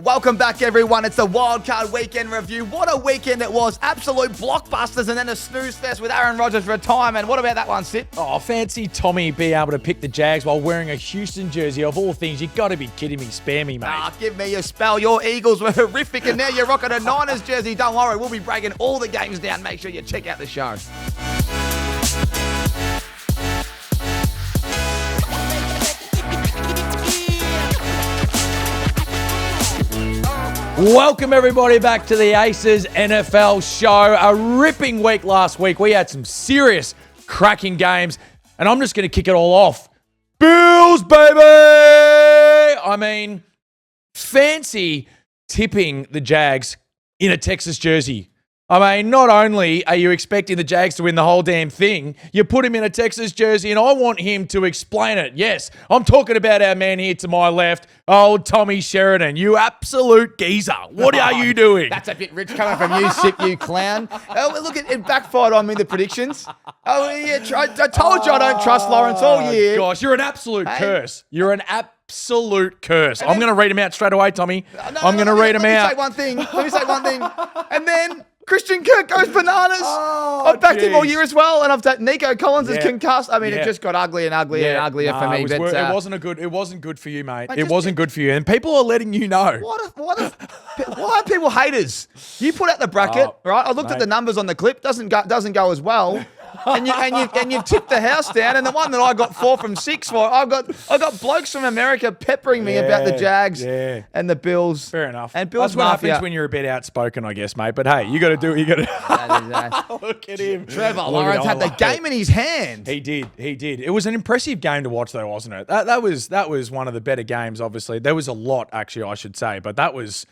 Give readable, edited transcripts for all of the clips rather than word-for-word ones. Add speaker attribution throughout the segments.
Speaker 1: Welcome back, everyone. It's the Wildcard Weekend review. What a weekend it was. Absolute blockbusters and then a snooze fest with Aaron Rodgers' retirement. What about that one, Sid?
Speaker 2: Oh, fancy Tommy being able to pick the Jags while wearing a Houston jersey. Of all things, you got to be kidding me. Spare me, mate.
Speaker 1: Give me a spell. Your Eagles were horrific, and now you're rocking a Niners jersey. Don't worry, we'll be breaking all the games down. Make sure you check out the show.
Speaker 2: Welcome, everybody, back to the Aces NFL show. A ripping week last week. We had some serious cracking games, and I'm just going to kick it all off. Bills, baby! I mean, fancy tipping the Jags in a Texas jersey. I mean, not only are you expecting the Jags to win the whole damn thing, you put him in a Texas jersey, and I want him to explain it. Yes, I'm talking about our man here to my left, old Tommy Sheridan. You absolute geezer. What are you doing?
Speaker 1: That's a bit rich coming from you, Sip, you clown. Oh, look, it backfired on me, the predictions. Oh, yeah, I told you I don't trust Lawrence all year.
Speaker 2: Gosh, you're an absolute curse. You're an absolute curse. I'm going to read him out straight away, Tommy. I'm going to read him out.
Speaker 1: Let me say one thing. And then Christian Kirk goes bananas. I've backed him all year as well, and I've taken Nico Collins is concussed. I mean, it just got uglier and uglier and uglier for me.
Speaker 2: It wasn't good for you, mate. It wasn't good for you, and people are letting you know.
Speaker 1: Why are people haters? You put out the bracket, right? I looked at the numbers on the clip. Doesn't go as well. and you've tipped the house down, and the one that I got 4 from 6 for, I got blokes from America peppering me about the Jags and the Bills.
Speaker 2: Fair enough.
Speaker 1: And Bills
Speaker 2: That's what happens when you're a bit outspoken, I guess, mate. But hey, you got to do what you got to. Look at him.
Speaker 1: Trevor Lawrence had the game in his hand.
Speaker 2: He did. It was an impressive game to watch, though, wasn't it? That was one of the better games. Obviously, there was a lot, actually, I should say, but that was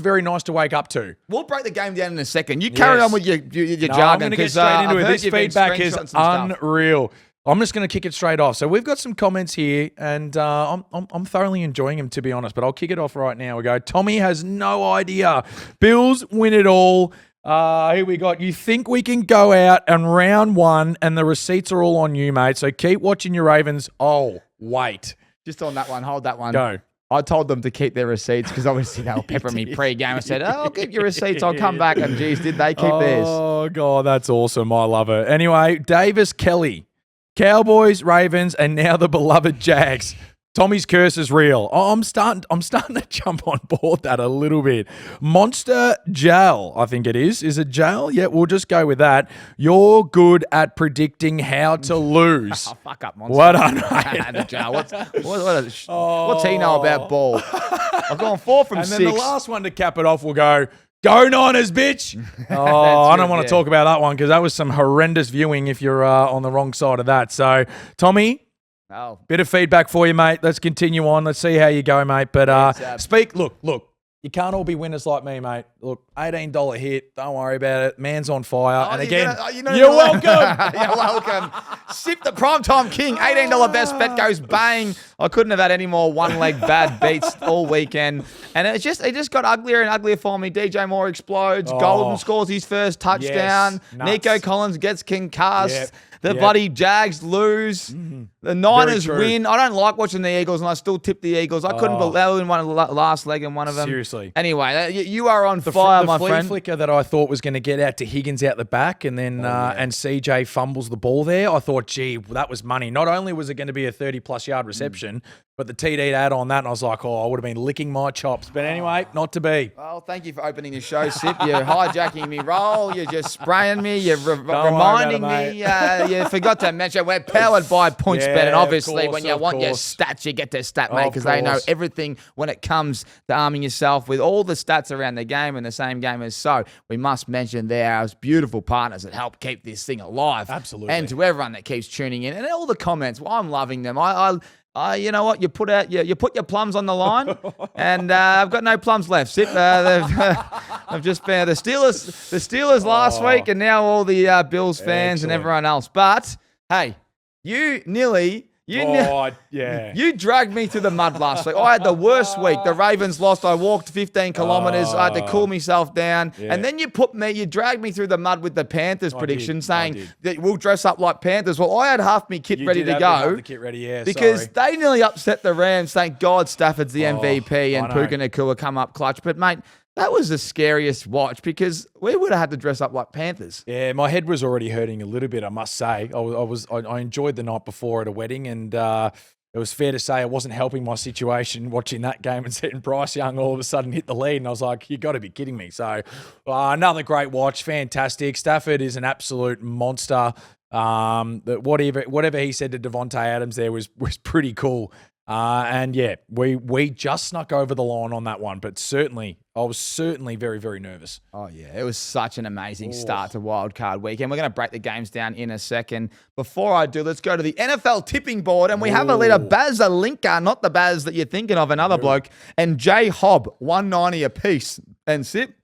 Speaker 2: very nice to wake up to.
Speaker 1: We'll break the game down in a second. You carry on with your jargon.
Speaker 2: I'm going to get straight into it. This feedback is unreal. I'm just going to kick it straight off. So we've got some comments here, and I'm thoroughly enjoying them, to be honest. But I'll kick it off right now. We go. Tommy has no idea. Bills win it all. Here we got. You think we can go out and round one, and the receipts are all on you, mate. So keep watching your Ravens. Oh, wait.
Speaker 1: Just on that one. Hold that one.
Speaker 2: Go.
Speaker 1: I told them to keep their receipts because obviously they were peppering me pre-game. I said, I'll keep your receipts. I'll come back. And geez, did they keep theirs?
Speaker 2: Oh, God, that's awesome. I love it. Anyway, Davis Kelly, Cowboys, Ravens, and now the beloved Jags. Tommy's curse is real. Oh, I'm starting to jump on board that a little bit. Monster Gel, I think it is. Is it Gel? Yeah, we'll just go with that. You're good at predicting how to lose.
Speaker 1: Oh, fuck up, Monster.
Speaker 2: What on, mate?
Speaker 1: What's he know about ball? I've gone 4 from 6.
Speaker 2: And then the last one to cap it off will go Niners, bitch. Oh, I don't want to talk about that one because that was some horrendous viewing if you're on the wrong side of that. So, Tommy, bit of feedback for you, mate. Let's continue on. Let's see how you go, mate. But look, you can't all be winners like me, mate. Look, $18 hit. Don't worry about it. Man's on fire. And again, you're welcome.
Speaker 1: You're welcome. Sip the primetime king. $18 best bet goes bang. I couldn't have had any more one-leg bad beats all weekend. And it just got uglier and uglier for me. DJ Moore explodes. Golden scores his first touchdown.
Speaker 2: Yes,
Speaker 1: Nico Collins gets concussed. The bloody Jags lose. The Niners win. I don't like watching the Eagles, and I still tip the Eagles. I couldn't believe they won one last leg in one of them.
Speaker 2: Seriously.
Speaker 1: Anyway, you are on fire, my friend.
Speaker 2: The flea flicker that I thought was going to get out to Higgins out the back, and then and CJ fumbles the ball there. I thought, gee, that was money. Not only was it going to be a 30-plus yard reception, but the TD to add on that, and I was like, I would have been licking my chops. But anyway, not to be.
Speaker 1: Well, thank you for opening the show, Sip. You're hijacking me roll. You're just spraying me. You're reminding me. You forgot to mention we're powered by PointsBet, and obviously when you want your stats, you get their stat, mate, because they know everything when it comes to arming yourself with all the stats around the game and the same game as so. We must mention they're our beautiful partners that help keep this thing alive.
Speaker 2: Absolutely.
Speaker 1: And to everyone that keeps tuning in and all the comments, well, I'm loving them. You know what? You put your plums on the line, and I've got no plums left. Sip. I've just been the Steelers last week, and now all the Bills fans and everyone else. But hey, you nearly You dragged me through the mud last week. I had the worst week. The Ravens lost. I walked 15 kilometers. I had to cool myself down. Yeah. And then you dragged me through the mud with the Panthers prediction saying that we'll dress up like Panthers. Well, I had half my kit ready to go.
Speaker 2: The kit ready,
Speaker 1: because they nearly upset the Rams. Thank God Stafford's the MVP and Puka Nacua come up clutch. But, mate, that was the scariest watch because we would have had to dress up like Panthers.
Speaker 2: Yeah, my head was already hurting a little bit, I must say. I enjoyed the night before at a wedding, and it was fair to say it wasn't helping my situation watching that game and seeing Bryce Young all of a sudden hit the lead, and I was like, you got to be kidding me. So another great watch, fantastic. Stafford is an absolute monster. Whatever he said to Devontae Adams there was pretty cool. And yeah, we just snuck over the line on that one, but I was certainly very, very nervous.
Speaker 1: Oh yeah, it was such an amazing start to Wildcard Weekend. We're going to break the games down in a second. Before I do, let's go to the NFL tipping board, and we have a leader, Baz Alinka, not the Baz that you're thinking of, another bloke, and J Hobb, 190 apiece. And Sip,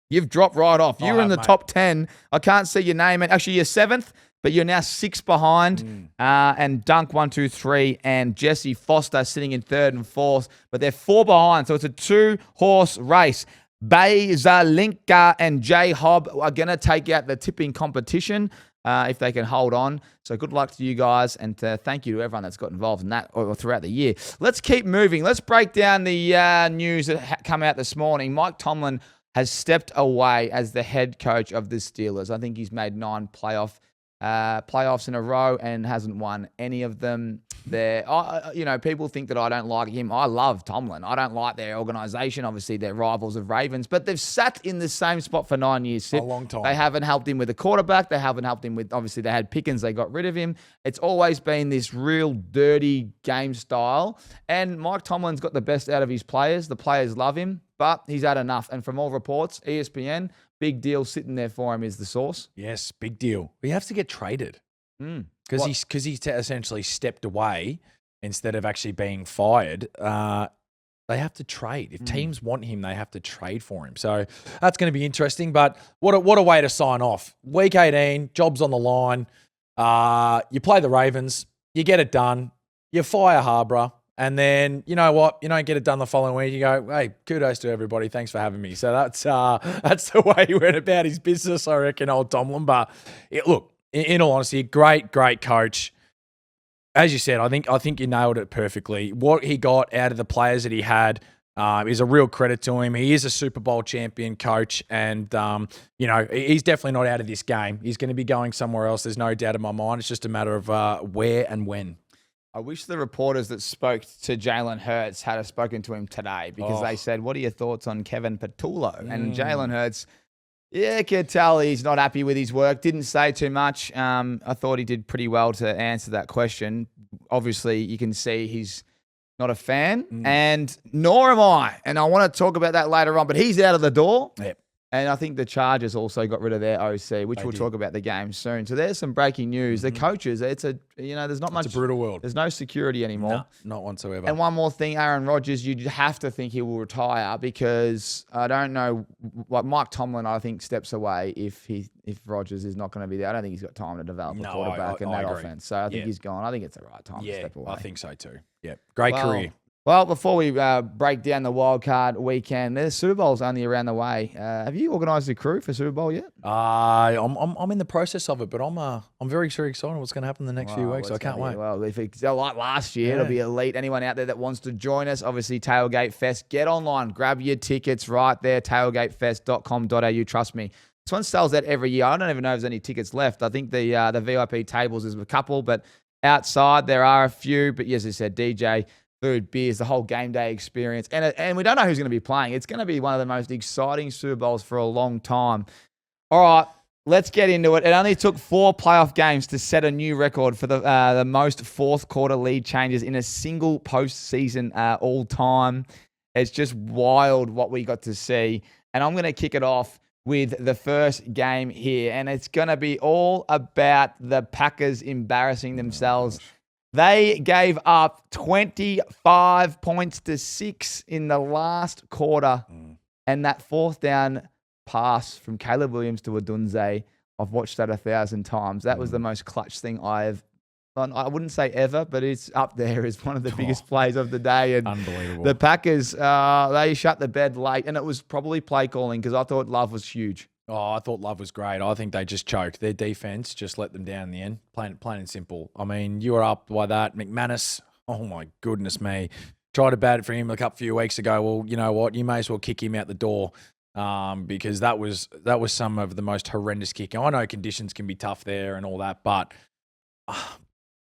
Speaker 1: you've dropped right off. You were in the top 10. I can't see your name. Actually, you're 7th. But you're now 6 behind, and Dunk 1, 2, 3, and Jesse Foster sitting in 3rd and 4th. But they're 4 behind, so it's a 2-horse race. Bazalinka and J Hobb are going to take out the tipping competition if they can hold on. So good luck to you guys, and thank you to everyone that's got involved in that or throughout the year. Let's keep moving. Let's break down the news that come out this morning. Mike Tomlin has stepped away as the head coach of the Steelers. I think he's made 9 playoffs in a row and hasn't won any of them. People think that I don't like him. I love Tomlin. I don't like their organization. Obviously, they're rivals of Ravens, but they've sat in the same spot for 9 years.
Speaker 2: A long time.
Speaker 1: They haven't helped him with a quarterback. They haven't helped him with, obviously, they had Pickens. They got rid of him. It's always been this real dirty game style, and Mike Tomlin's got the best out of his players. The players love him, but he's had enough. And from all reports, ESPN, big deal sitting there for him is the source.
Speaker 2: Yes, big deal. He has to get traded because he's essentially stepped away instead of actually being fired. They have to trade. If teams want him, they have to trade for him. So that's going to be interesting. But what a way to sign off. Week 18, job's on the line. You play the Ravens, you get it done. You fire Harborough. And then, you know what? You don't get it done the following week. You go, hey, kudos to everybody. Thanks for having me. So that's the way he went about his business, I reckon, old Tomlin. But look, in all honesty, great coach. As you said, I think you nailed it perfectly. What he got out of the players that he had is a real credit to him. He is a Super Bowl champion coach, and he's definitely not out of this game. He's going to be going somewhere else. There's no doubt in my mind. It's just a matter of where and when.
Speaker 1: I wish the reporters that spoke to Jalen Hurts had spoken to him today because they said, what are your thoughts on Kevin Patullo? And Jalen Hurts, could tell he's not happy with his work. Didn't say too much. I thought he did pretty well to answer that question. Obviously, you can see he's not a fan, and nor am I. And I want to talk about that later on, but he's out of the door.
Speaker 2: Yep.
Speaker 1: And I think the Chargers also got rid of their OC, which we'll talk about the game soon. So there's some breaking news. The coaches, there's not much.
Speaker 2: It's a brutal world.
Speaker 1: There's no security anymore.
Speaker 2: No, not whatsoever.
Speaker 1: And one more thing, Aaron Rodgers, you have to think he will retire because I don't know. Like Mike Tomlin, I think steps away if Rodgers is not going to be there. I don't think he's got time to develop a quarterback in that offense. So I think he's gone. I think it's the right time to step away.
Speaker 2: I think so too. Yeah, great career.
Speaker 1: Well, before we break down the Wildcard Weekend, the Super Bowl's only around the way. Have you organised a crew for Super Bowl yet?
Speaker 2: I'm in the process of it, but I'm very, very excited what's going to happen in the next few weeks. So I can't wait.
Speaker 1: Well, if it's like last year, it'll be elite. Anyone out there that wants to join us, obviously Tailgate Fest, get online, grab your tickets right there, tailgatefest.com.au. Trust me, this one sells out every year. I don't even know if there's any tickets left. I think the VIP tables is a couple, but outside there are a few. But yes, as I said, DJ. Food, beers, the whole game day experience. And we don't know who's going to be playing. It's going to be one of the most exciting Super Bowls for a long time. All right, let's get into it. It only took 4 playoff games to set a new record for the most fourth quarter lead changes in a single postseason all time. It's just wild what we got to see. And I'm going to kick it off with the first game here. And it's going to be all about the Packers embarrassing themselves. They gave up 25 points to 6 in the last quarter. And that 4th down pass from Caleb Williams to Odunze, I've watched that 1,000 times. That was the most clutch thing I've I wouldn't say ever, but it's up there as one of the biggest plays of the day. And
Speaker 2: unbelievable.
Speaker 1: The Packers, they shut the bed late, and it was probably play calling because I thought Love was huge.
Speaker 2: Oh, I thought Love was great. I think they just choked. Their defense just let them down in the end, plain and simple. I mean, you were up by that. McManus, oh my goodness me. Tried to bat it for him a few weeks ago. Well, you know what? You may as well kick him out the door because that was some of the most horrendous kicking. I know conditions can be tough there and all that, but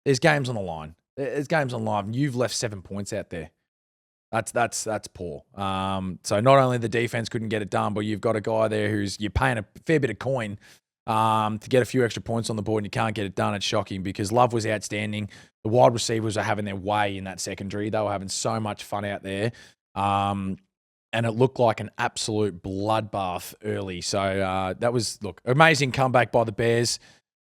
Speaker 2: there's games on the line. There's games on the line. You've left 7 points out there. That's poor. So not only the defense couldn't get it done, but you've got a guy there you're paying a fair bit of coin to get a few extra points on the board and you can't get it done. It's shocking because Love was outstanding. The wide receivers are having their way in that secondary. They were having so much fun out there. And it looked like an absolute bloodbath early. So that was, amazing comeback by the Bears.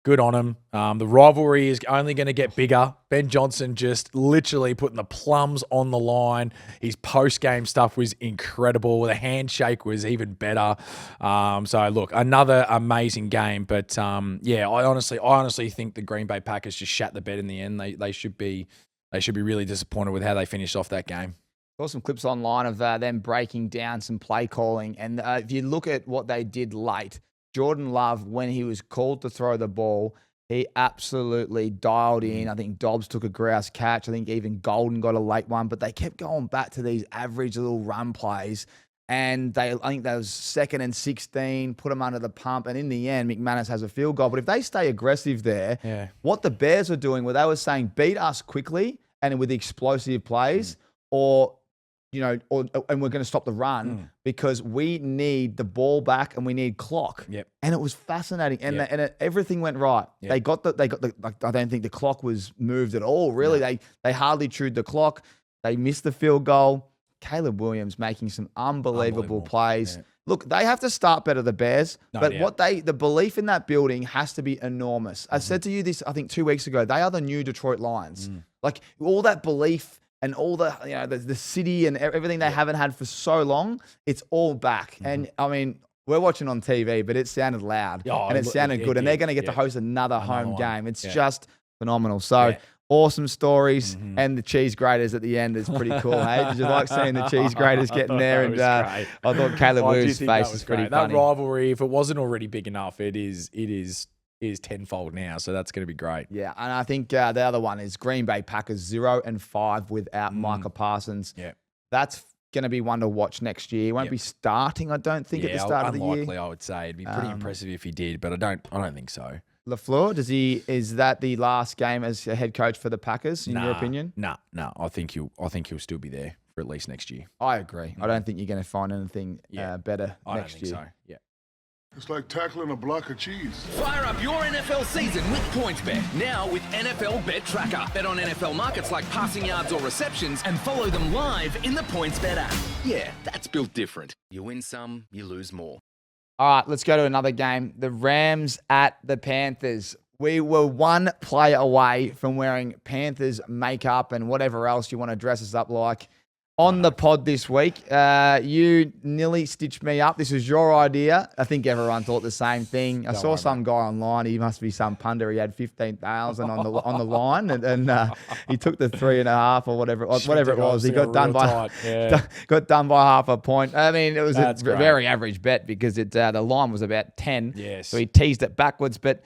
Speaker 2: Good on him. The rivalry is only going to get bigger. Ben Johnson just literally putting the plums on the line. His post-game stuff was incredible. The handshake was even better. So, another amazing game. But, I honestly think the Green Bay Packers just shat the bed in the end. They should be really disappointed with how they finished off that game.
Speaker 1: Saw some clips online of them breaking down some play calling. And if you look at what they did late, Jordan Love, when he was called to throw the ball, he absolutely dialed in. I think Dobbs took a grouse catch. I think even Golden got a late one, but they kept going back to these average little run plays. And I think that was 2nd and 16, put them under the pump. And in the end, McManus has a field goal. But if they stay aggressive there, what the Bears are doing, where they were saying, beat us quickly and with explosive plays, and we're going to stop the run because we need the ball back and we need clock.
Speaker 2: Yep.
Speaker 1: And it was fascinating. And everything went right. Yep. They got the, I don't think the clock was moved at all. Really, no. They hardly chewed the clock. They missed the field goal. Caleb Williams making some unbelievable plays. Yeah. Look, they have to start better, the Bears, the belief in that building has to be enormous. I said to you this, I think 2 weeks ago, they are the new Detroit Lions. Like all that belief and all the, the city and everything they haven't had for so long, it's all back. And I mean, we're watching on TV, but it sounded loud and it sounded good. And they're going to get to host another home game. It's just phenomenal. So awesome stories. And the cheese graters at the end is pretty cool. Hey, did you like seeing the cheese graters getting there? And I thought Caleb Williams' face was pretty funny.
Speaker 2: That rivalry, if it wasn't already big enough, it is tenfold now, so that's going to be great.
Speaker 1: Yeah, and I think the other one is Green Bay Packers 0-5 without Micah Parsons. Yeah, that's going to be one to watch next year. He won't be starting, I don't think, at the start of the year.
Speaker 2: Unlikely, I would say. It'd be pretty impressive if he did, but I don't think so.
Speaker 1: LaFleur, is that the last game as a head coach for the Packers, in your opinion?
Speaker 2: No. I think he'll still be there for at least next year.
Speaker 1: I agree. I don't think you're going to find anything better next year.
Speaker 2: I don't think so. Yeah.
Speaker 3: It's like tackling a block of cheese.
Speaker 4: Fire up your NFL season with PointsBet. Now with NFL Bet Tracker. Bet on NFL markets like passing yards or receptions and follow them live in the PointsBet app. Yeah, that's built different. You win some, you lose more.
Speaker 1: All right, let's go to another game. The Rams at the Panthers. We were one play away from wearing Panthers makeup and whatever else you want to dress us up like. On the pod this week, you nearly stitched me up. This was your idea. I think everyone thought the same thing. I saw some guy online. He must be some punter. He had 15,000 on the line, and he took the 3.5 or whatever it was. He got done by half a point. I mean, it was a very average bet because the line was about 10.
Speaker 2: Yes.
Speaker 1: So he teased it backwards, but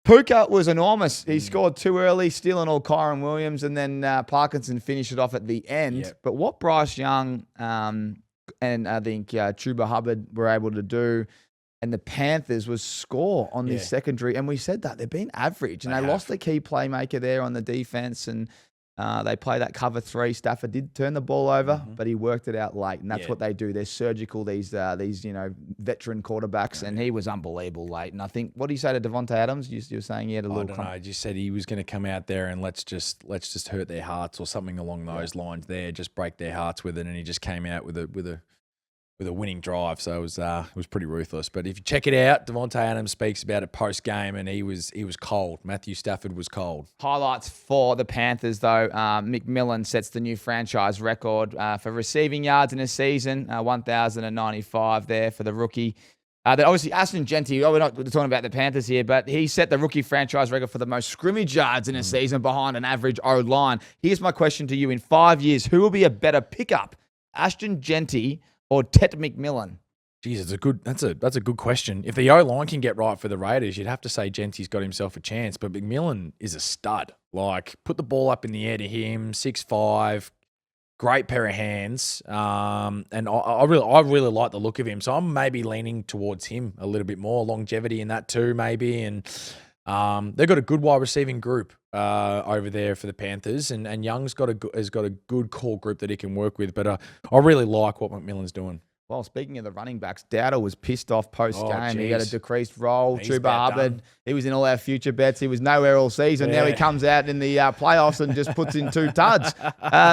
Speaker 1: Puka was enormous. He scored too early, stealing all Kyron Williams, and then Parkinson finished it off at the end. Yep. But what Bryce Young and I think Chuba Hubbard were able to do, and the Panthers was score on this secondary. And we said that they've been average, and they lost the key playmaker there on the defense, and they play that cover 3. Stafford did turn the ball over, but he worked it out late, and that's what they do. They're surgical. These veteran quarterbacks, and he was unbelievable late. And I think, what do you say to Devontae Adams? You were saying he had a little.
Speaker 2: I don't know. I just said he was going to come out there and let's just hurt their hearts or something along those lines. There, just break their hearts with it, and he just came out with a winning drive. So it was pretty ruthless. But if you check it out, Devontae Adams speaks about it post game, and he was cold. Matthew Stafford was cold.
Speaker 1: Highlights for the Panthers, though. McMillan sets the new franchise record for receiving yards in a season, 1,095 there for the rookie. That obviously Aston Genty, we're not talking about the Panthers here, but he set the rookie franchise record for the most scrimmage yards in a season behind an average O-line. Here's my question to you. In 5 years, who will be a better pickup, Aston Genty or Tet McMillan?
Speaker 2: Jeez, that's a good question. If the O-line can get right for the Raiders, you'd have to say Genty's got himself a chance. But McMillan is a stud. Like, put the ball up in the air to him, 6'5", great pair of hands. And I really like the look of him. So I'm maybe leaning towards him a little bit more. Longevity in that too, maybe. And they've got a good wide receiving group over there for the Panthers. And Young's has got a good core group that he can work with. But I really like what McMillan's doing.
Speaker 1: Well, speaking of the running backs, Dowdle was pissed off post-game. He got a
Speaker 2: geez.
Speaker 1: decreased role.
Speaker 2: He's
Speaker 1: Chuba
Speaker 2: about
Speaker 1: Hubbard,
Speaker 2: done.
Speaker 1: he was in all our future bets. He was nowhere all season. Now he comes out in the playoffs and just puts in 2 tuds.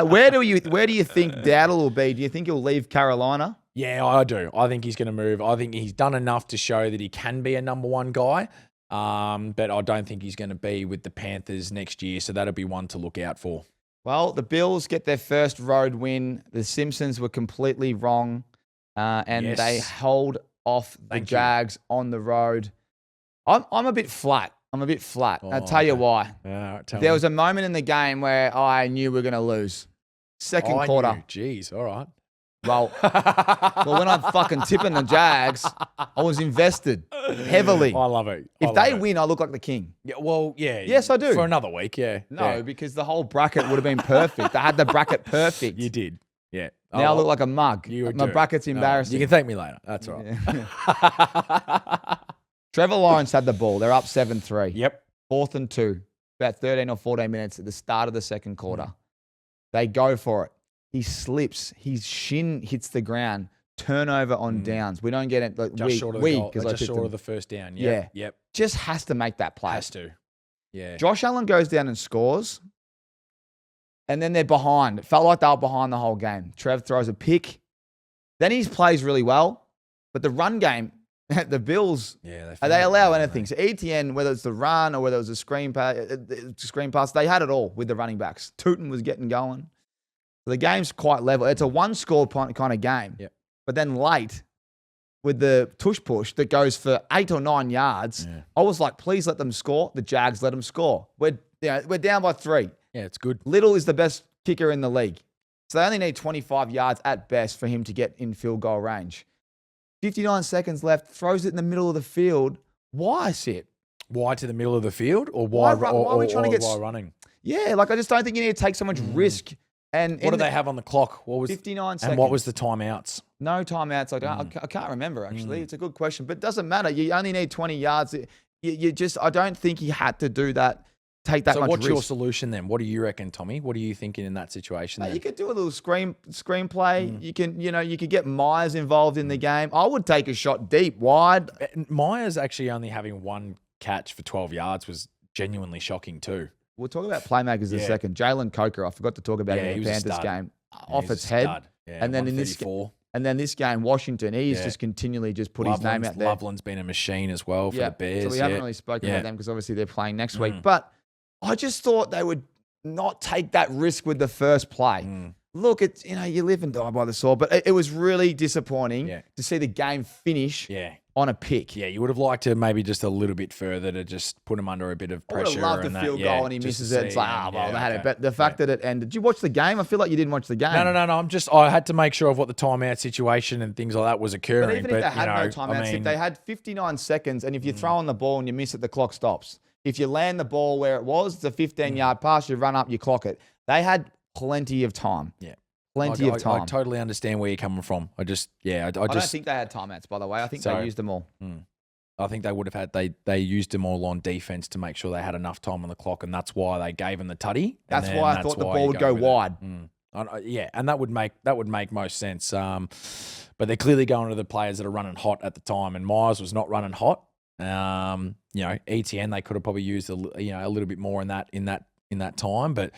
Speaker 1: Where do you think Dowdle will be? Do you think he'll leave Carolina?
Speaker 2: Yeah, I do. I think he's going to move. I think he's done enough to show that he can be a number 1 guy. But I don't think he's going to be with the Panthers next year. So that'll be one to look out for.
Speaker 1: Well, the Bills get their first road win. The Simpsons were completely wrong. And they hold off the Jags on the road. I'm a bit flat. I'll tell you why. There was a moment in the game where I knew we were going to lose. Second quarter.
Speaker 2: Jeez, all right.
Speaker 1: Well, when I'm fucking tipping the Jags, I was invested heavily.
Speaker 2: I love it.
Speaker 1: If they win, I look like the king.
Speaker 2: Yeah, well, yeah.
Speaker 1: Yes, I do.
Speaker 2: For another week, yeah.
Speaker 1: No, because the whole bracket would have been perfect. I had the bracket perfect.
Speaker 2: You did. Yeah.
Speaker 1: Now I look like a mug. My bracket's embarrassing.
Speaker 2: You can thank me later. That's all right.
Speaker 1: Yeah. Trevor Lawrence had the ball. They're up 7-3.
Speaker 2: Yep.
Speaker 1: 4th and 2. About 13 or 14 minutes at the start of the second quarter. They go for it. He slips. His shin hits the ground. Turnover on downs. We don't get it. Like,
Speaker 2: just short of the goal. Just short of the first down. Yep.
Speaker 1: Yeah. Just has to make that play.
Speaker 2: Has to. Yeah.
Speaker 1: Josh Allen goes down and scores. And then they're behind. It felt like they were behind the whole game. Trev throws a pick. Then he plays really well. But the run game, the Bills, they allow anything. So ETN, whether it's the run or whether it was a screen pass, they had it all with the running backs. Tootin was getting going. So the game's quite level. It's a one-score kind of game.
Speaker 2: Yep.
Speaker 1: But then late, with the tush push that goes for 8 or 9 yards, I was like, please let them score. The Jags let them score. We're down by 3.
Speaker 2: Yeah, it's good.
Speaker 1: Little is the best kicker in the league. So they only need 25 yards at best for him to get in field goal range. 59 seconds left, throws it in the middle of the field. Why, Sip?
Speaker 2: Why to the middle of the field? Or why
Speaker 1: are we trying to get
Speaker 2: running?
Speaker 1: Yeah, like I just don't think you need to take so much risk. And
Speaker 2: what do they have on the clock? What was
Speaker 1: 59 seconds.
Speaker 2: And what was the timeouts?
Speaker 1: No timeouts. I can't remember, actually. It's a good question. But it doesn't matter. You only need 20 yards. I don't think he had to do that. Take that much risk.
Speaker 2: So what's your solution then? What do you reckon, Tommy? What are you thinking in that situation?
Speaker 1: You could do a little screenplay. You can, you could get Myers involved in the game. I would take a shot deep, wide.
Speaker 2: Myers actually only having 1 catch for 12 yards was genuinely shocking too.
Speaker 1: We'll talk about playmakers in a second. Jalen Coker, I forgot to talk about him in the Panthers game. Off its head. And then in this game, Washington, he's just continually just put his name out there.
Speaker 2: Loveland's been a machine as well for the Bears.
Speaker 1: So we haven't really spoken about them because obviously they're playing next week. But I just thought they would not take that risk with the first play. Look, it's you live and die by the sword, but it was really disappointing to see the game finish on a pick.
Speaker 2: Yeah, you would have liked to maybe just a little bit further to just put him under a bit of pressure.
Speaker 1: I would have loved the field goal and he misses it. It's like, they had it. But the fact that it ended. Did you watch the game? I feel like you didn't watch the game.
Speaker 2: No. I had to make sure of what the timeout situation and things like that was occurring.
Speaker 1: But even if they had no timeouts, if they had 59 seconds and if you throw on the ball and you miss it, the clock stops. If you land the ball where it was, it's a 15-yard pass, you run up, you clock it. They had plenty of time.
Speaker 2: Yeah.
Speaker 1: Plenty of time.
Speaker 2: I totally understand where you're coming from. I don't
Speaker 1: think they had timeouts, by the way. I think they used them all.
Speaker 2: I think they would have had, they used them all on defense to make sure they had enough time on the clock, and that's why they gave them the tutty.
Speaker 1: That's why I thought the ball would go wide.
Speaker 2: And that would make most sense. But they're clearly going to the players that are running hot at the time, and Myers was not running hot. ETN they could have probably used a little bit more in that time. But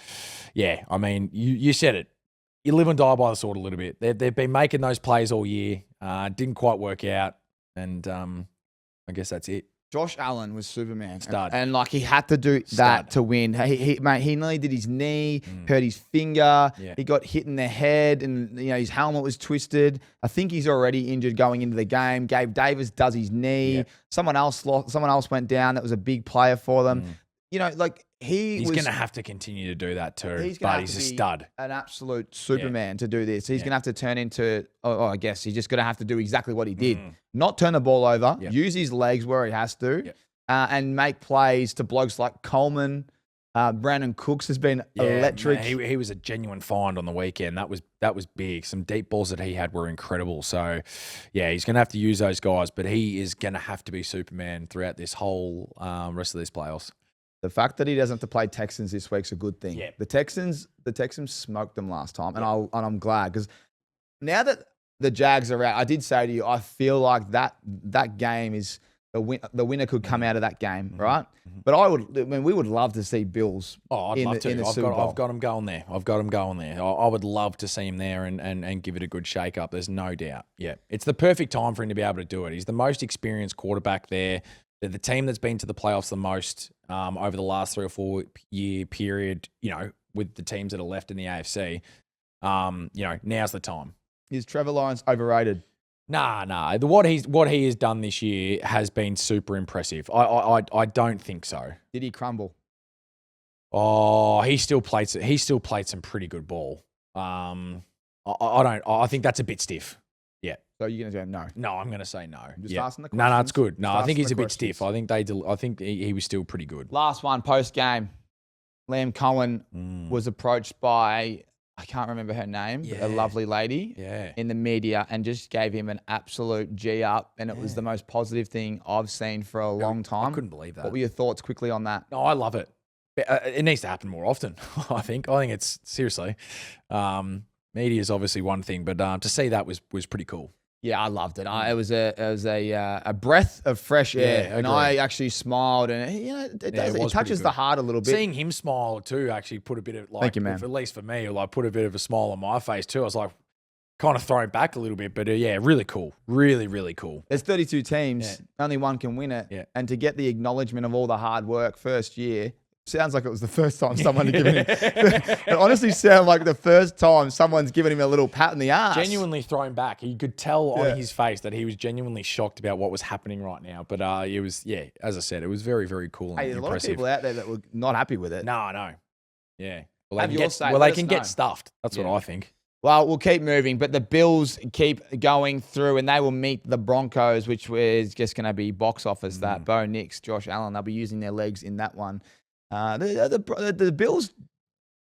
Speaker 2: yeah, I mean, you said it. You live and die by the sword a little bit. They've been making those plays all year. Didn't quite work out, and I guess that's it.
Speaker 1: Josh Allen was Superman.
Speaker 2: Stud.
Speaker 1: And like he had to do that to win. He nearly did his knee, hurt his finger.
Speaker 2: Yeah.
Speaker 1: He got hit in the head and his helmet was twisted. I think he's already injured going into the game. Gabe Davis does his knee.
Speaker 2: Yeah.
Speaker 1: Someone else went down. That was a big player for them. He's
Speaker 2: going to have to continue to do that too.
Speaker 1: He's
Speaker 2: a stud.
Speaker 1: An absolute Superman to do this. He's going to have to turn into, I guess he's just going to have to do exactly what he did. Not turn the ball over, use his legs where he has to, and make plays to blokes like Coleman. Brandon Cooks has been electric.
Speaker 2: Man, he was a genuine find on the weekend. That was big. Some deep balls that he had were incredible. So, yeah, he's going to have to use those guys, but he is going to have to be Superman throughout this whole rest of these playoffs.
Speaker 1: The fact that he doesn't have to play Texans this week's a good thing.
Speaker 2: Yeah.
Speaker 1: The Texans smoked them last time, and I'm glad because now that the Jags are out, I did say to you, I feel like that game is the winner could come out of that game, right? But we would love to see Bills.
Speaker 2: Oh, I'd love to. I've got him going there. I would love to see him there and give it a good shake up. There's no doubt. Yeah, it's the perfect time for him to be able to do it. He's the most experienced quarterback there. They're the team that's been to the playoffs the most over the last 3 or 4 year period, with the teams that are left in the AFC. Now's the time.
Speaker 1: Is Trevor Lawrence overrated?
Speaker 2: Nah. What he has done this year has been super impressive. I don't think so.
Speaker 1: Did he crumble?
Speaker 2: Oh, he still played some pretty good ball. I think that's a bit stiff. Yeah.
Speaker 1: So you're going to say no?
Speaker 2: No, I'm going to say no.
Speaker 1: Just asking the questions.
Speaker 2: No, it's good. No, I think he's a bit
Speaker 1: questions.
Speaker 2: stiff. I think he was still pretty good.
Speaker 1: Last one, post game. Liam Cohen was approached by, I can't remember her name, but a lovely lady in the media and just gave him an absolute G up. And it was the most positive thing I've seen for a long time.
Speaker 2: I couldn't believe that.
Speaker 1: What were your thoughts quickly on that?
Speaker 2: No, I love it. It needs to happen more often, I think. I think it's, seriously, media is obviously one thing, but to see that was pretty cool.
Speaker 1: Yeah, I loved it. It was a breath of fresh air, and I actually smiled, and it touches the heart a little bit.
Speaker 2: Seeing him smile too actually put a bit of
Speaker 1: Thank you, man.
Speaker 2: at least for me, put a bit of a smile on my face too. I was like, kind of thrown back a little bit, but really cool, really, really cool.
Speaker 1: There's 32 teams, only one can win it, and to get the acknowledgement of all the hard work first year. Sounds like it was the first time someone had given him. It honestly sounded like the first time someone's given him a little pat in the ass.
Speaker 2: Genuinely thrown back. You could tell on his face that he was genuinely shocked about what was happening right now. But it was, as I said, it was very, very cool and
Speaker 1: there's
Speaker 2: impressive.
Speaker 1: A lot of people out there that were not happy with it.
Speaker 2: No. Yeah.
Speaker 1: Well,
Speaker 2: they can get stuffed. That's what I think.
Speaker 1: Well, we'll keep moving, but the Bills keep going through, and they will meet the Broncos, which is just going to be box office. That Bo Nix, Josh Allen, they'll be using their legs in that one. The Bills'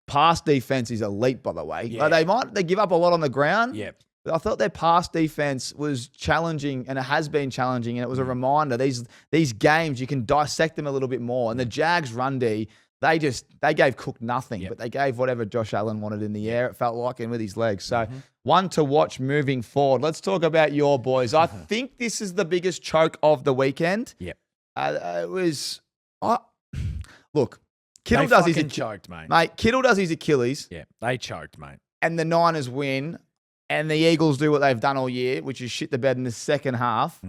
Speaker 1: pass defense is elite, by the way.
Speaker 2: Yeah.
Speaker 1: They give up a lot on the ground.
Speaker 2: Yeah.
Speaker 1: But I thought their pass defense was challenging, and it has been challenging, and it was a reminder. These games, you can dissect them a little bit more. And the Jags' run D, they gave Cook nothing, but they gave whatever Josh Allen wanted in the air, it felt like, and with his legs. So one to watch moving forward. Let's talk about your boys. I think this is the biggest choke of the weekend.
Speaker 2: Yep.
Speaker 1: It was... Look, Kittle does his
Speaker 2: choked, mate.
Speaker 1: Kittle does his Achilles.
Speaker 2: Yeah, they choked, mate.
Speaker 1: And the Niners win, and the Eagles do what they've done all year, which is shit the bed in the second half.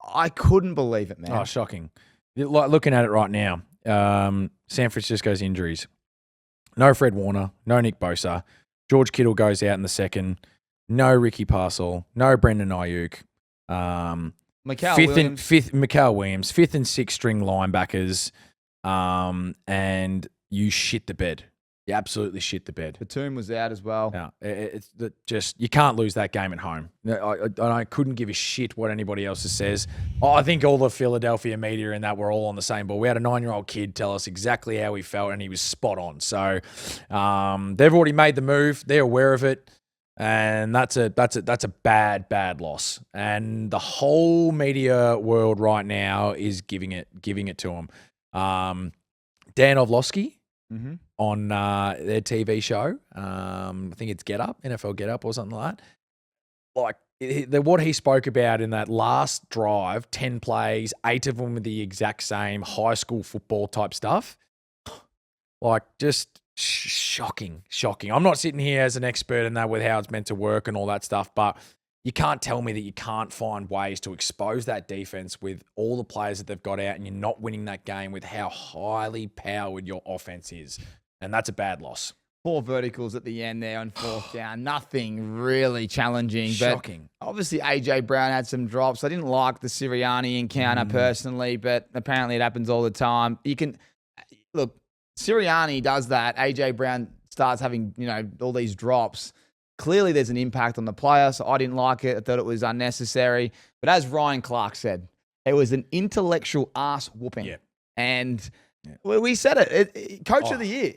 Speaker 1: I couldn't believe it, man.
Speaker 2: Oh, shocking. Like looking at it right now, San Francisco's injuries. No Fred Warner, no Nick Bosa. George Kittle goes out in the second. No Ricky Parcell, no Brendan Ayuk. Mikael Williams, fifth and sixth string linebackers. And you shit the bed. You absolutely shit the bed.
Speaker 1: Batum was out as well.
Speaker 2: Yeah, it's just you can't lose that game at home. I couldn't give a shit what anybody else says. I think all the Philadelphia media and that were all on the same ball. We had a 9-year-old kid tell us exactly how he felt, and he was spot on. So they've already made the move. They're aware of it, and that's a bad loss. And the whole media world right now is giving it to them. Dan Orlovsky on their TV show. I think it's Get Up, NFL Get Up or something like that. Like what he spoke about in that last drive, 10 plays, 8 of them with the exact same high school football type stuff. Like just shocking. I'm not sitting here as an expert in that with how it's meant to work and all that stuff, but you can't tell me that you can't find ways to expose that defense with all the players that they've got out, and you're not winning that game with how highly powered your offense is. And that's a bad loss.
Speaker 1: 4 verticals at the end there on 4th down. Nothing really challenging.
Speaker 2: Shocking.
Speaker 1: But obviously, AJ Brown had some drops. I didn't like the Sirianni encounter personally, but apparently it happens all the time. Look, Sirianni does that. AJ Brown starts having, all these drops. Clearly, there's an impact on the player, so I didn't like it. I thought it was unnecessary. But as Ryan Clark said, it was an intellectual ass whooping.
Speaker 2: Yeah.
Speaker 1: And we said it. Coach of the year.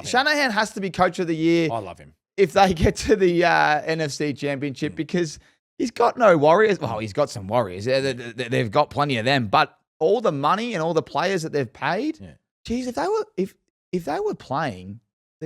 Speaker 1: Shanahan has to be coach of the year.
Speaker 2: I love him.
Speaker 1: If they get to the NFC Championship, because he's got no warriors. Well, he's got some warriors. They've got plenty of them. But all the money and all the players that they've paid, geez, if they were playing,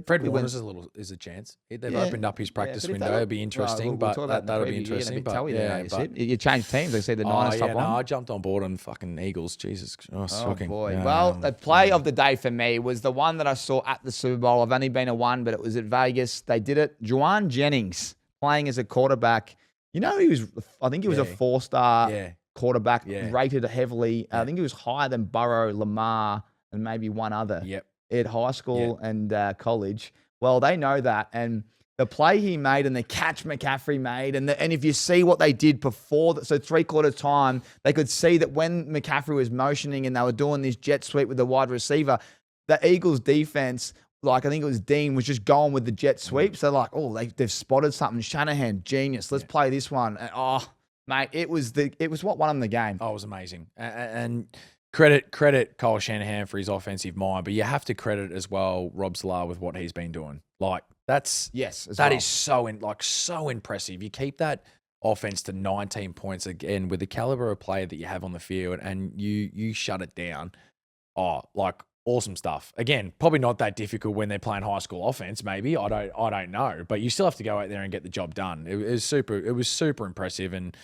Speaker 2: Fred Warner's is a chance. They've opened up his practice window. It'd be interesting, that'll be interesting.
Speaker 1: You change teams. They say the Niners top one.
Speaker 2: I jumped on board on fucking Eagles. Jesus, shocking.
Speaker 1: Boy. Well, the play of the day for me was the one that I saw at the Super Bowl. I've only been to one, but it was at Vegas. They did it. Juwan Jennings playing as a quarterback. I think he was a 4-star quarterback, rated heavily. I think he was higher than Burrow, Lamar, and maybe one other.
Speaker 2: Yep.
Speaker 1: At high school and college. Well, they know that. And the play he made and the catch McCaffrey made, and if you see what they did before, so 3/4 time, they could see that when McCaffrey was motioning and they were doing this jet sweep with the wide receiver, the Eagles defense, I think it was Dean, was just going with the jet sweep. So they've spotted something. Shanahan, genius. Let's play this one. And, mate, it was what won them the game.
Speaker 2: Oh, it was amazing. And Credit Kyle Shanahan for his offensive mind, but you have to credit as well Rob Salah with what he's been doing. That is so impressive. You keep that offense to 19 points again with the caliber of player that you have on the field, and you shut it down. Awesome stuff. Again, probably not that difficult when they're playing high school offense. Maybe I don't know, but you still have to go out there and get the job done. It was super impressive, and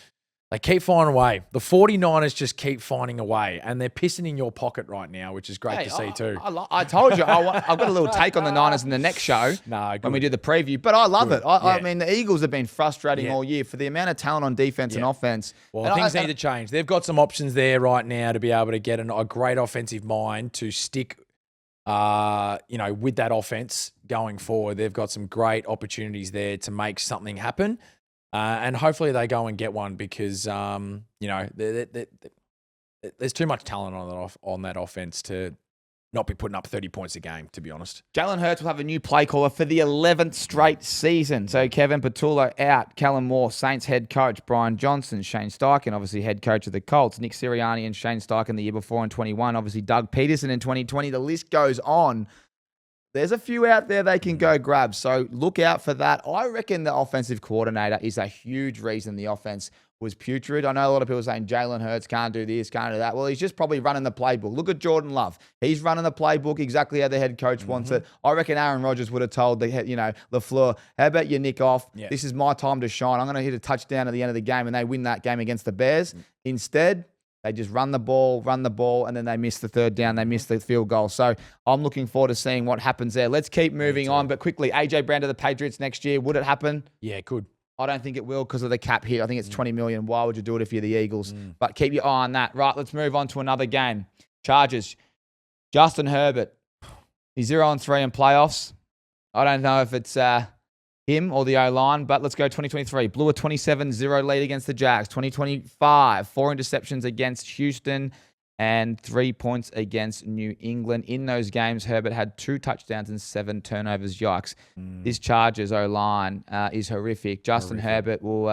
Speaker 2: they keep finding a way. The 49ers just keep finding a way, and they're pissing in your pocket right now, which is great to see too.
Speaker 1: I told you, I've got a little take on the Niners in the next show when we do the preview, but I love it. I mean, the Eagles have been frustrating all year for the amount of talent on defense and offense.
Speaker 2: Well, things need to change. They've got some options there right now to be able to get a great offensive mind to stick with that offense going forward. They've got some great opportunities there to make something happen. And hopefully they go and get one because, there's too much talent on that offense to not be putting up 30 points a game, to be honest.
Speaker 1: Jalen Hurts will have a new play caller for the 11th straight season. So Kevin Patullo out, Kellen Moore, Saints head coach, Brian Johnson, Shane Steichen, obviously head coach of the Colts, Nick Sirianni and Shane Steichen the year before in 21, obviously Doug Peterson in 2020. The list goes on. There's a few out there they can go grab, so look out for that. I reckon the offensive coordinator is a huge reason the offense was putrid. I know a lot of people saying Jalen Hurts can't do this, can't do that. Well, he's just probably running the playbook. Look at Jordan Love. He's running the playbook exactly how the head coach wants it. I reckon Aaron Rodgers would have told LaFleur, how about you nick off? Yeah. This is my time to shine. I'm going to hit a touchdown at the end of the game, and they win that game against the Bears. Instead, they just run the ball, and then they miss the third down. They miss the field goal. So I'm looking forward to seeing what happens there. Let's keep moving on. But quickly, AJ Brown to the Patriots next year. Would it happen?
Speaker 2: Yeah, it could.
Speaker 1: I don't think it will because of the cap hit. I think it's $20 million. Why would you do it if you're the Eagles? But keep your eye on that. Right, let's move on to another game. Chargers. Justin Herbert. He's 0-3 in playoffs. I don't know if it's him or the O-line, but let's go 2023. Blew a 27-0 lead against the Jags. 2025, 4 interceptions against Houston and 3 points against New England. In those games, Herbert had 2 touchdowns and 7 turnovers. Yikes. This Chargers O-line is horrific. Justin Herbert will,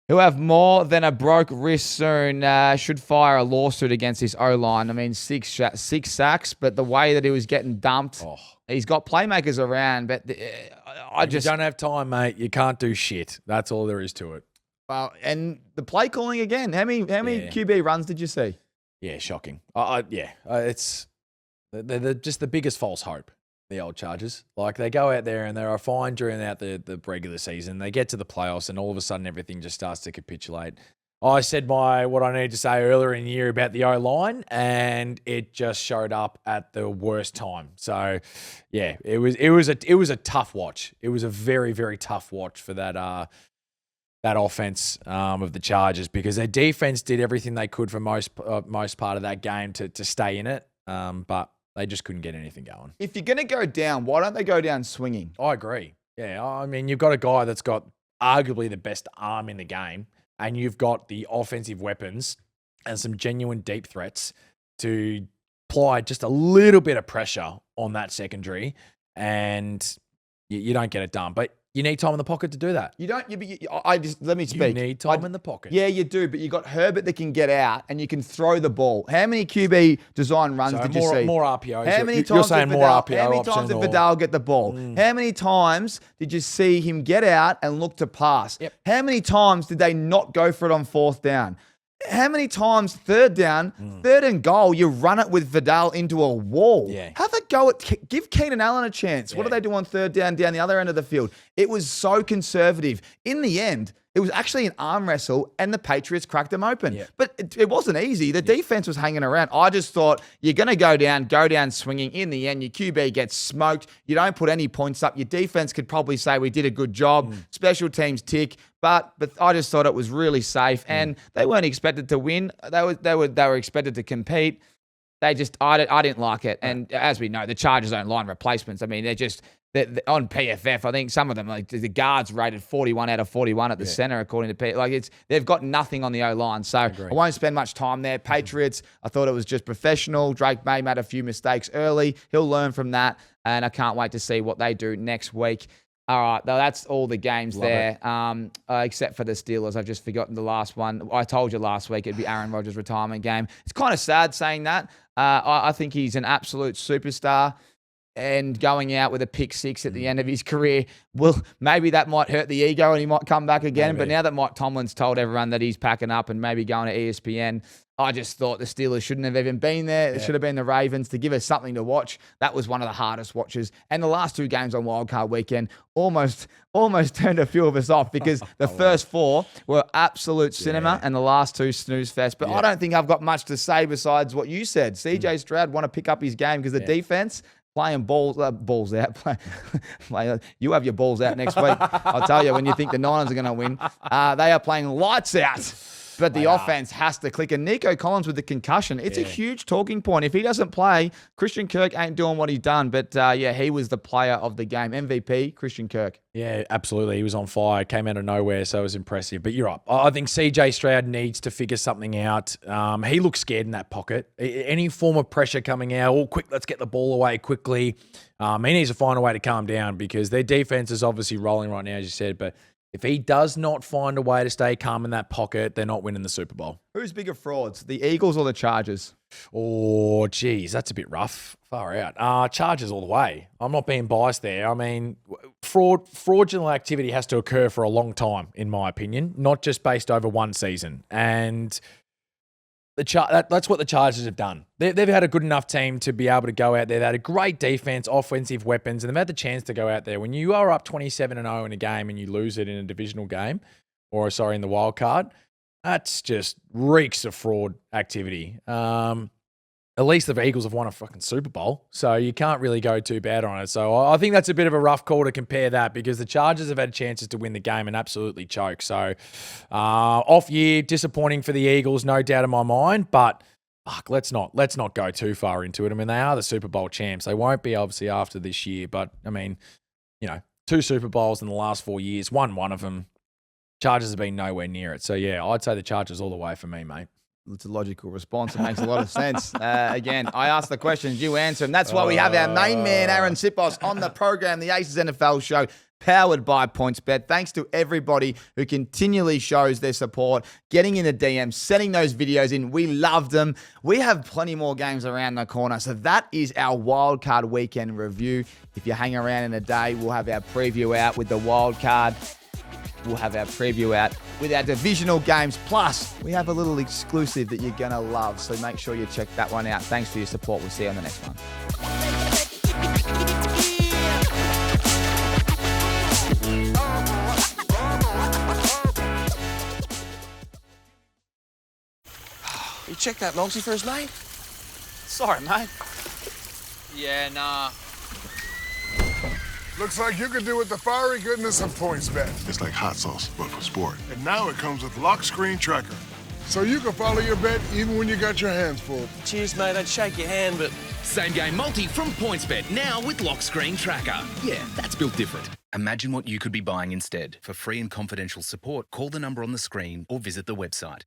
Speaker 1: he'll have more than a broke wrist soon. Should fire a lawsuit against this O-line. I mean, 6 sacks, but the way that he was getting dumped, he's got playmakers around, but
Speaker 2: you don't have time, mate. You can't do shit. That's all there is to it.
Speaker 1: Well, and the play calling again. How many QB runs did you see?
Speaker 2: Yeah, shocking. It's they're just the biggest false hope. The old Chargers, they go out there and they're fine during the regular season. They get to the playoffs and all of a sudden everything just starts to capitulate. I said what I needed to say earlier in the year about the O-line, and it just showed up at the worst time. So, yeah, it was a tough watch. It was a very, very tough watch for that that offense of the Chargers, because their defense did everything they could for most part of that game to stay in it, but they just couldn't get anything going.
Speaker 1: If you're going to go down, why don't they go down swinging?
Speaker 2: I agree. Yeah, I mean, you've got a guy that's got arguably the best arm in the game, and you've got the offensive weapons and some genuine deep threats to apply just a little bit of pressure on that secondary, and you don't get it done. But you need time in the pocket to do that.
Speaker 1: You don't. Let me speak.
Speaker 2: You need time in the pocket.
Speaker 1: Yeah, you do. But you got Herbert that can get out and you can throw the ball. How many QB design runs did you see?
Speaker 2: More RPOs.
Speaker 1: How many times
Speaker 2: you're saying more RPO
Speaker 1: How many times did Vidal get the ball? How many times did you see him get out and look to pass?
Speaker 2: Yep.
Speaker 1: How many times did they not go for it on 4th down? How many times, 3rd down, 3rd and goal, you run it with Vidal into a wall?
Speaker 2: Yeah.
Speaker 1: Have a go at, give Keenan Allen a chance. What do they do on 3rd down the other end of the field? It was so conservative. In the end, it was actually an arm wrestle, and the Patriots cracked them open.
Speaker 2: Yeah.
Speaker 1: But it wasn't easy. The defense was hanging around. I just thought, you're going to go down swinging. In the end, your QB gets smoked. You don't put any points up. Your defense could probably say we did a good job. Special teams tick. But I just thought it was really safe, and they weren't expected to win. They were expected to compete. I didn't like it. And as we know, the Chargers don't line replacements. I mean, they're on PFF. I think some of them, like the guards, rated 41 out of 41 at the center, according to PFF. They've got nothing on the O-line. So I won't spend much time there. Patriots, I thought it was just professional. Drake May made a few mistakes early. He'll learn from that, and I can't wait to see what they do next week. All right, that's all the games there, except for the Steelers. I've just forgotten the last one. I told you last week it'd be Aaron Rodgers' retirement game. It's kind of sad saying that. I think he's an absolute superstar, and going out with a pick 6 at the end of his career, well, maybe that might hurt the ego and he might come back again. Maybe. But now that Mike Tomlin's told everyone that he's packing up and maybe going to ESPN, I just thought the Steelers shouldn't have even been there. It should have been the Ravens to give us something to watch. That was one of the hardest watches. And the last 2 games on Wildcard Weekend almost turned a few of us off, because the first 4 were absolute cinema and the last 2 snooze fest. But I don't think I've got much to say besides what you said. CJ Stroud want to pick up his game because the defense playing balls out. You have your balls out next week. I'll tell you, when you think the Niners are going to win, they are playing lights out. But the offense has to click. And Nico Collins with the concussion, it's a huge talking point. If he doesn't play, Christian Kirk ain't doing what he's done. But he was the player of the game. MVP, Christian Kirk.
Speaker 2: Yeah, absolutely. He was on fire, came out of nowhere, so it was impressive. But you're right. I think CJ Stroud needs to figure something out. He looks scared in that pocket. Any form of pressure coming out, quick, let's get the ball away quickly. He needs to find a way to calm down, because their defense is obviously rolling right now, as you said. But if he does not find a way to stay calm in that pocket, they're not winning the Super Bowl.
Speaker 1: Who's bigger frauds, the Eagles or the Chargers?
Speaker 2: Oh, geez, that's a bit rough. Far out. Chargers all the way. I'm not being biased there. I mean, fraudulent activity has to occur for a long time, in my opinion, not just based over one season. And that's what the Chargers have done. They've had a good enough team to be able to go out there. They had a great defense, offensive weapons, and they've had the chance to go out there. When you are up 27-0 in a game and you lose it in a divisional game, in the wild card, that's just reeks of fraud activity. At least the Eagles have won a fucking Super Bowl, so you can't really go too bad on it. So I think that's a bit of a rough call to compare that, because the Chargers have had chances to win the game and absolutely choke. So off year, disappointing for the Eagles, no doubt in my mind. But let's not go too far into it. I mean, they are the Super Bowl champs. They won't be obviously after this year, but I mean, 2 Super Bowls in the last 4 years, won one of them. Chargers have been nowhere near it. So yeah, I'd say the Chargers all the way for me, mate.
Speaker 1: It's a logical response. It makes a lot of sense. Again, I ask the questions, you answer them. That's why we have our main man, Aaron Sipos, on the program, the Aces NFL Show, powered by PointsBet. Thanks to everybody who continually shows their support, getting in the DMs, sending those videos in. We love them. We have plenty more games around the corner. So that is our Wildcard Weekend review. If you hang around in a day, we'll have our preview out with the Wildcard. We'll have our preview out with our divisional games. Plus, we have a little exclusive that you're going to love. So make sure you check that one out. Thanks for your support. We'll see you on the next one.
Speaker 5: You checked that Longsy for us, mate?
Speaker 6: Sorry, mate. Yeah, nah.
Speaker 3: Looks like you can do with the fiery goodness of PointsBet. It's like hot sauce, but for sport. And now it comes with lock screen tracker. So you can follow your bet even when you got your hands full.
Speaker 5: Cheers, mate. I'd shake your hand, but...
Speaker 4: Same game multi from PointsBet, now with lock screen tracker. Yeah, that's built different. Imagine what you could be buying instead. For free and confidential support, call the number on the screen or visit the website.